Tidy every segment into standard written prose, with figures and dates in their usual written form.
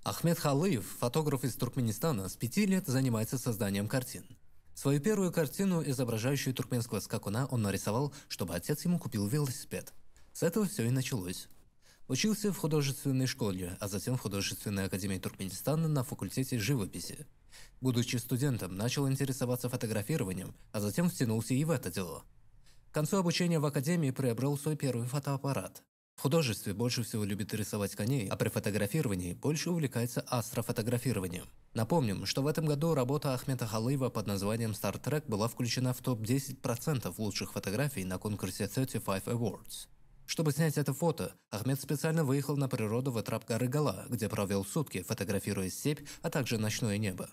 Ахмед Халыев, фотограф из Туркменистана, с 5 лет занимается созданием картин. Свою первую картину, изображающую туркменского скакуна, он нарисовал, чтобы отец ему купил велосипед. С этого все и началось. Учился в художественной школе, а затем в художественной академии Туркменистана на факультете живописи. Будучи студентом, начал интересоваться фотографированием, а затем втянулся и в это дело. К концу обучения в академии приобрел свой первый фотоаппарат. В художестве больше всего любит рисовать коней, а при фотографировании больше увлекается астрофотографированием. Напомним, что в этом году работа Ахмеда Халыева под названием Star Trek была включена в топ-10% лучших фотографий на конкурсе 35 Awards. Чтобы снять это фото, Ахмед специально выехал на природу в отраб горы Гала, где провел сутки, фотографируя степь, а также ночное небо.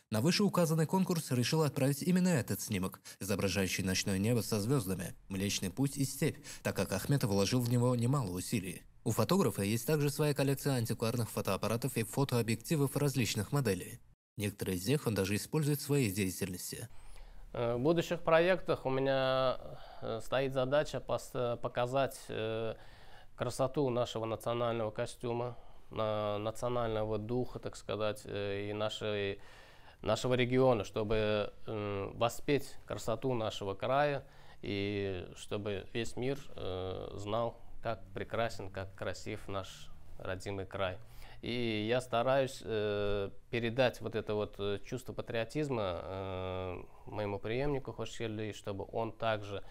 На вышеуказанный конкурс решил отправить именно этот снимок, изображающий ночное небо со звездами, Млечный Путь и степь, так как Ахмед вложил в него немало усилий. У фотографа есть также своя коллекция антикварных фотоаппаратов и фотообъективов различных моделей. Некоторые из них он даже использует в своей деятельности. В будущих проектах у меня стоит задача показать красоту нашего национального костюма, национального духа, так сказать, и нашего региона, чтобы воспеть красоту нашего края и чтобы весь мир знал, как прекрасен, как красив наш родимый край. И я стараюсь передать вот это вот чувство патриотизма моему преемнику Хошхелли, чтобы он также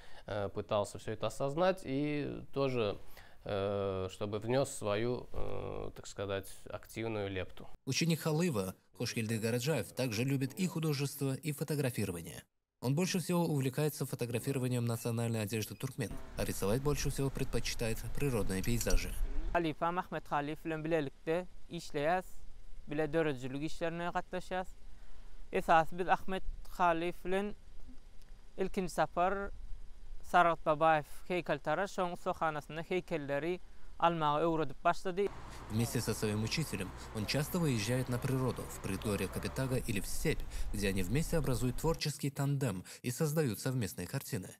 пытался все это осознать и тоже чтобы внес свою, так сказать, активную лепту. Ученик Халыева, Хошхелди Гараджаев, также любит и художество, и фотографирование. Он больше всего увлекается фотографированием национальной одежды туркмен, а рисовать больше всего предпочитает природные пейзажи. Halifem Ahmet Halif ile birlikte işleyəz, belə dörücülük işlərinə qatlaşas. Esas biz Ahmet Halif ile ilkinci səfər Sarıqt Babayev heykeltaraş, onun soxanasında heykelləri almağa öğrenip başladı. Вместе со своим учителем он часто выезжает на природу, в предгорье Капитага или в степь, где они вместе образуют творческий тандем и создают совместные картины.